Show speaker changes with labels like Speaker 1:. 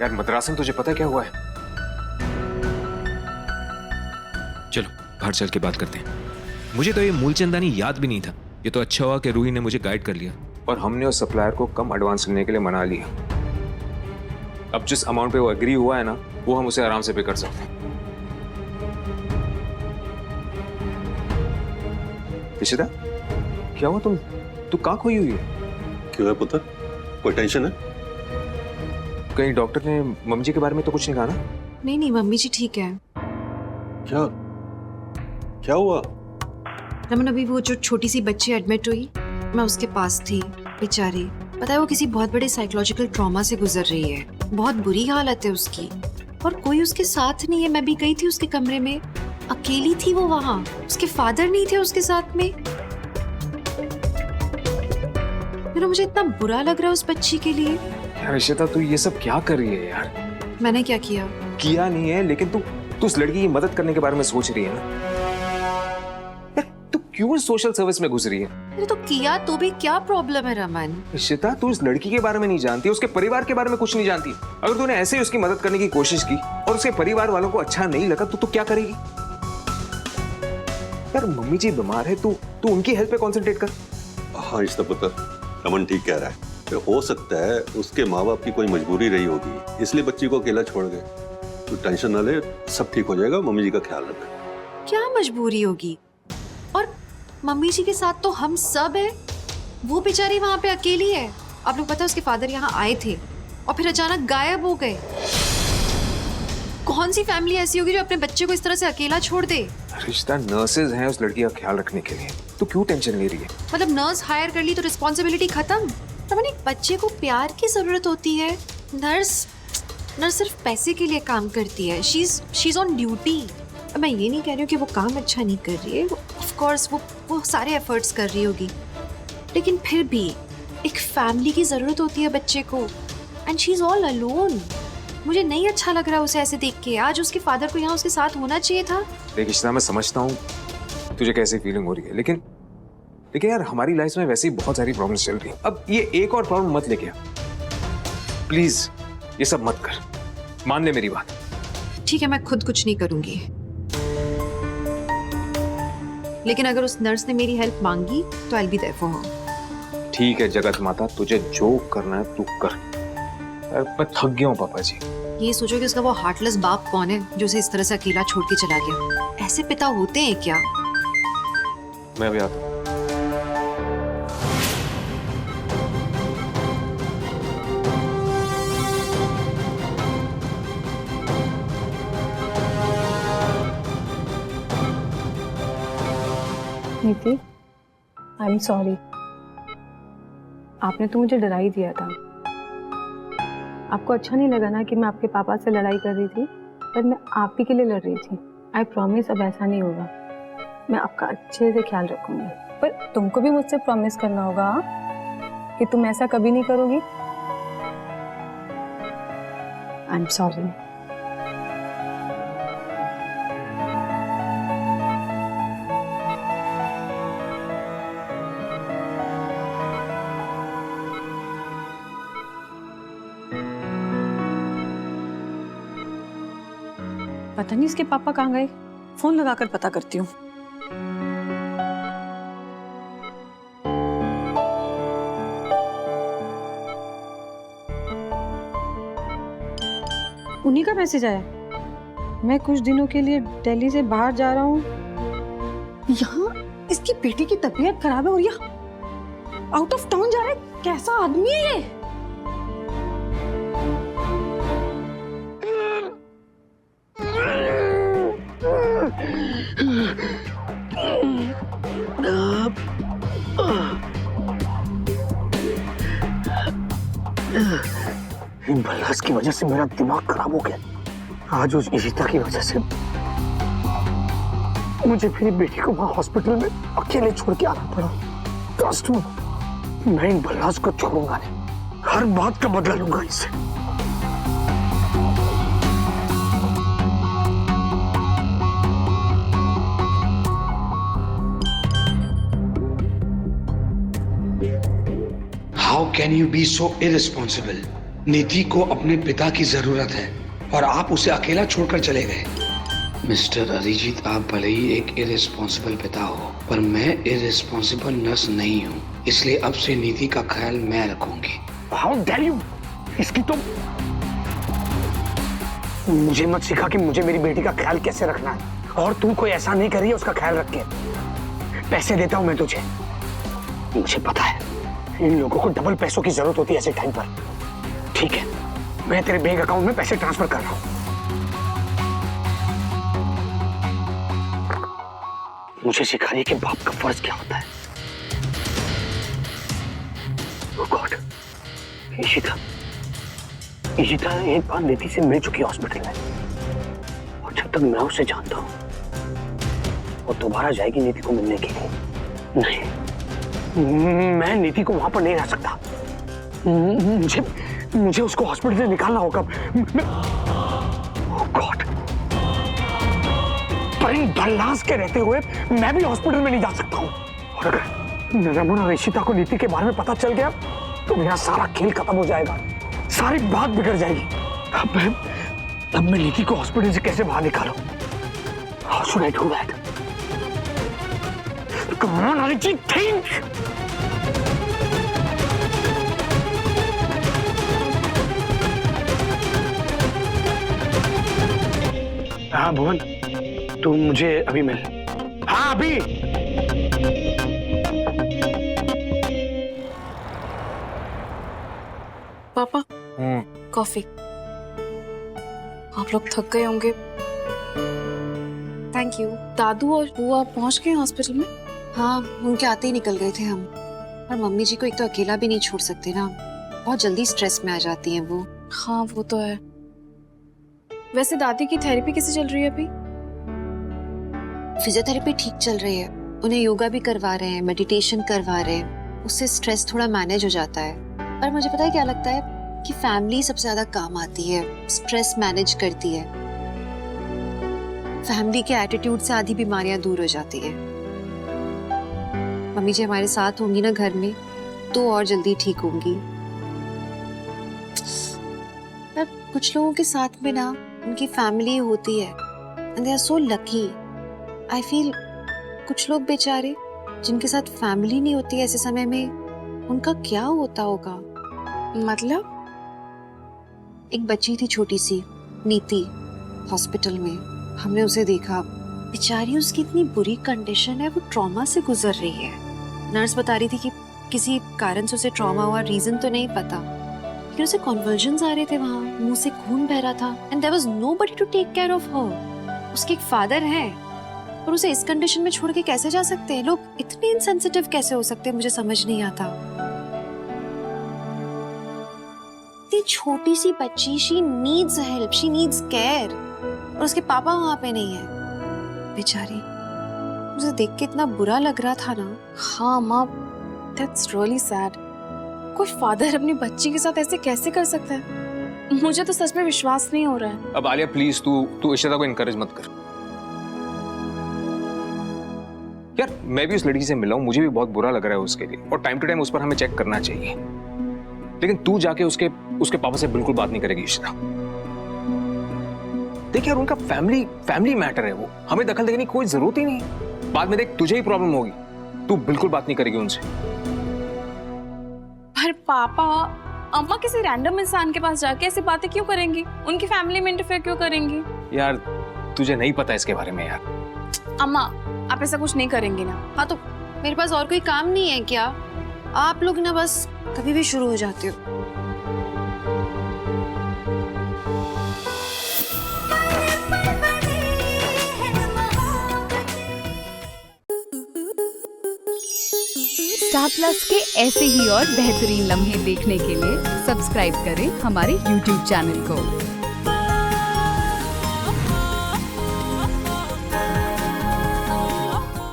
Speaker 1: यार मद्रासन, तुझे पता है क्या हुआ है? चलो बाहर चल के बात करते हैं। मुझे तो ये मूलचंदानी याद भी नहीं था। ये तो अच्छा हुआ कि रूही ने मुझे गाइड कर लिया और हमने उस सप्लायर को कम एडवांस लेने के लिए मना लिया। अब जिस अमाउंट पे वो एग्री हुआ है ना, वो हम उसे आराम से पे कर सकते हैं। इशिता, क्या हुआ? तू कहाँ खोई हुई है?
Speaker 2: क्यों है पुत्र, कोई टेंशन है?
Speaker 1: कहीं डॉक्टर ने मम्मी जी के बारे में तो कुछ नहीं कहा ना?
Speaker 3: नहीं मम्मी जी ठीक है।
Speaker 2: क्या क्या हुआ?
Speaker 3: रमन, अभी वो जो छोटी सी बच्ची एडमिट हुई, मैं उसके पास थी। बेचारी, पता है वो किसी बहुत बड़े साइकोलॉजिकल ट्रॉमा से गुजर रही है। बहुत बुरी हालत है उसकी और कोई उसके साथ नहीं है। मैं भी गई थी उसके कमरे में, अकेली थी वो वहां। उसके फादर नहीं थे उसके साथ में। मुझे इतना बुरा लग रहा है उस बच्ची के लिए।
Speaker 1: यार इशिता, तू ये सब क्या कर रही है यार?
Speaker 3: मैंने क्या किया?
Speaker 1: किया नहीं है, लेकिन तू उस लड़की की मदद करने के बारे में सोच रही है ना? यार तू क्यों सोशल सर्विस में घुस रही है?
Speaker 3: अरे तो किया तो भी क्या प्रॉब्लम है रमन?
Speaker 1: इशिता, तू इस लड़की के बारे में नहीं जानती, उसके परिवार के बारे में कुछ नहीं जानती। अगर तूने ऐसे ही उसकी मदद करने की कोशिश की और उसके परिवार वालों को अच्छा नहीं लगा तो तू क्या करेगी? यार मम्मी जी बीमार है, तू उनकी हेल्प पे कंसंट्रेट कर।
Speaker 2: हाँ इश्ता पुत्र, रमन ठीक कह रहा है। हो सकता है उसके माँ बाप की कोई मजबूरी रही होगी, इसलिए बच्ची को अकेला छोड़ गए। तो टेंशन ना ले, सब ठीक हो जाएगा। मम्मी जी का ख्याल रखना।
Speaker 3: क्या मजबूरी होगी? और मम्मी जी के साथ तो हम सब है। वो बेचारी वहां पे अकेली है। आप लोग पता है उसके फादर यहाँ आए थे और फिर अचानक गायब हो गए। कौन सी फैमिली ऐसी होगी जो अपने बच्चे को इस तरह से अकेला छोड़ दे?
Speaker 1: रिश्ता नर्सेज हैं उस लड़की का ख्याल रखने के लिए। तू क्यों टेंशन ले रही है?
Speaker 3: मतलब नर्स हायर कर ली तो रिस्पॉन्सिबिलिटी खत्म? तब एक बच्चे को प्यार की जरूरत होती है। नर्स सिर्फ पैसे के लिए काम करती है। She is on duty. मैं ये नहीं कह रही हूँ कि वो काम अच्छा नहीं कर रही है। ऑफ कोर्स वो सारे एफर्ट्स कर रही होगी, लेकिन फिर भी एक फैमिली की जरूरत होती है बच्चे को। And she is all alone. मुझे नहीं अच्छा लग रहा उसे ऐसे देख के। आज उसके फादर को यहाँ उसके साथ होना चाहिए था।
Speaker 1: देख इशिता, मैं समझता हूँ तुझे कैसी फीलिंग हो रही है, लेकिन यार हमारी लाइफ में वैसे ही बहुत सारी प्रॉब्लम्स चल रही हैं। अब ये एक और प्रॉब्लम मत लेके आ प्लीज। ये सब मत कर, मान ले मेरी बात।
Speaker 3: ठीक है, मैं खुद कुछ नहीं करूंगी, लेकिन अगर उस नर्स ने मेरी हेल्प मांगी तो I will be there for her.
Speaker 1: ठीक है जगत माता, तुझे जो करना है तू कर। यार मैं थक गया हूँ पापा जी।
Speaker 3: ये सोचो कि उसका वो हार्टलेस बाप कौन है जो उसे इस तरह से अकेला छोड़ के चला गया। ऐसे पिता होते हैं क्या?
Speaker 1: मैं अभी आता हूँ।
Speaker 4: नीति, आई एम सॉरी। आपने तो मुझे डरा ही दिया था। आपको अच्छा नहीं लगा ना कि मैं आपके पापा से लड़ाई कर रही थी, पर मैं आप ही के लिए लड़ रही थी। आई प्रॉमिस अब ऐसा नहीं होगा। मैं आपका अच्छे से ख्याल रखूंगी। पर तुमको भी मुझसे प्रॉमिस करना होगा कि तुम ऐसा कभी नहीं करोगी। I am sorry. पता नहीं इसके पापा कहाँ गए। फोन लगाकर पता करती हूँ। उन्हीं का मैसेज आया। मैं कुछ दिनों के लिए दिल्ली से बाहर जा रहा हूँ। यहाँ इसकी बेटी की तबीयत खराब है और यहाँ आउट ऑफ टाउन जा रहा है। कैसा आदमी है ये?
Speaker 5: इन बल्लास की वजह से मेरा दिमाग खराब हो गया। आज उस इशिता की वजह से मुझे मेरी बेटी को वहां हॉस्पिटल में अकेले छोड़ के आना पड़ा। ट्रस्ट मी, मैं इन बल्लास को छोड़ूंगा नहीं। हर बात का बदला लूंगा इससे।
Speaker 6: How can you be so irresponsible?
Speaker 5: नीति को अपने पिता की जरूरत है और आप उसे अकेला छोड़कर चले गए। मिस्टर अरिजीत, आप भले ही एक इररिस्पॉन्सिबल पिता हो, पर मैं इररिस्पॉन्सिबल नर्स नहीं हूँ, इसलिए अब से नीति का ख्याल मैं रखूंगी। How dare you! इसकी तो मुझे मत सिखा कि मुझे मेरी बेटी का ख्याल कैसे रखना है, और तू कोई ऐसा नहीं कर रही है उसका ख्याल रख के। पैसे देता हूं मैं तुझे, मुझे पता है इन लोगों को डबल पैसों की जरूरत होती है ऐसे टाइम पर। ठीक है, मैं तेरे बैंक अकाउंट में पैसे ट्रांसफर कर रहा हूं। मुझे सिखा रही है कि बाप का फर्ज क्या होता है। Oh God, ईशिता एक बार नीति से मिल चुकी है हॉस्पिटल में, और जब तक मैं उसे जानता हूं वो दोबारा जाएगी नीति को मिलने के लिए। नहीं, मैं नीति को वहां पर नहीं रह सकता। मुझे उसको हॉस्पिटल से निकालना होगा। Oh God, पर इन बल्लास के रहते हुए मैं भी हॉस्पिटल में नहीं जा सकता हूँ। और अगर रमन और ईशिता को नीति के बारे में पता चल गया तो मेरा सारा खेल खत्म हो जाएगा, सारी बात बिगड़ जाएगी। अब मैं नीति को हॉस्पिटल से कैसे बाहर निकालूं? How should I do that? Come on, Arijit, think! हाँ भुवन, तू मुझे अभी मिल। हाँ अभी।
Speaker 6: पापा, कॉफी। आप लोग थक गए होंगे।
Speaker 3: Thank you.
Speaker 6: दादू और बुआ पहुंच गए हॉस्पिटल में?
Speaker 3: हाँ, उनके आते ही निकल गए थे हम। और मम्मी जी को एक तो अकेला भी नहीं छोड़ सकते ना, बहुत जल्दी स्ट्रेस में आ जाती हैं वो।
Speaker 6: हाँ वो तो है। वैसे दादी की थेरेपी कैसे चल रही है अभी?
Speaker 3: फिजियोथेरेपी ठीक चल रही है, उन्हें योगा भी करवा रहे हैं, मेडिटेशन करवा रहे हैं, उससे स्ट्रेस थोड़ा मैनेज हो जाता है। पर मुझे पता है क्या लगता है कि फैमिली सबसे ज्यादा काम आती है, स्ट्रेस मैनेज करती है। फैमिली के एटीट्यूड से आधी बीमारियां दूर हो जाती है। मम्मी जी हमारे साथ होंगी ना घर में तो और जल्दी ठीक होंगी। पर कुछ लोगों के साथ में ना उनकी फैमिली होती है, and they are so lucky. I feel कुछ लोग बेचारे जिनके साथ फैमिली नहीं होती ऐसे समय में, उनका क्या होता होगा।
Speaker 6: मतलब?
Speaker 3: एक बच्ची थी छोटी सी, नीति, हॉस्पिटल में हमने उसे देखा। बेचारी, उसकी इतनी बुरी कंडीशन है, वो ट्रॉमा से गुजर रही है। नर्स बता रही थी कि किसी कारण से उसे ट्रॉमा हुआ, रीजन तो नहीं पता, लेकिन उसे कन्वल्जन्स आ रहे थे, वहां मुंह से खून बह रहा था, and there was nobody to take care of her. उसके एक फादर है और उसे इस कंडीशन में छोड़ के कैसे जा सकते हैं लोग? इतने इनसेंसिटिव कैसे हो सकते हैं, मुझे समझ नहीं आता। इतनी छोटी सी बच्ची, she needs help, she needs care, और उसके पापा वहां पे नहीं है। बेचारी, मुझे देख के इतना बुरा लग रहा था ना।
Speaker 6: हाँ माँ, दैट्स रियली सैड। कोई फादर अपनी बच्ची के साथ ऐसे कैसे कर सकता है? मुझे तो सच में विश्वास नहीं हो रहा है।
Speaker 1: अब आलिया प्लीज तू इशिता को इनकरेज मत कर। यार मैं भी उस लड़की से मिला हूं, मुझे भी बहुत बुरा लग रहा है उसके लिए, और टाइम टू टाइम उस पर हमें चेक करना चाहिए। लेकिन तू जाके उसके पापा से बिल्कुल बात नहीं करेगी इशिता। देख यार, उनका फैमिली मैटर है, वो हमें दखल देने की कोई जरूरत ही नहीं। बाद में देख तुझे ही प्रॉब्लम होगी, तू बिल्कुल बात नहीं करेगी उनसे।
Speaker 6: पर पापा, अम्मा किसी रैंडम इंसान के पास जाके ऐसी बातें क्यों करेंगी? उनकी फैमिली में इंटरफेयर क्यों करेंगी?
Speaker 1: यार तुझे नहीं पता इसके बारे में यार।
Speaker 6: अम्मा, आप ऐसा कुछ नहीं करेंगी ना?
Speaker 3: हाँ तो मेरे पास और कोई काम नहीं है क्या? आप लोग ना बस कभी भी शुरू हो जाते हो।
Speaker 7: स्टार प्लस के ऐसे ही और बेहतरीन लम्हे देखने के लिए सब्सक्राइब करें हमारे YouTube चैनल को।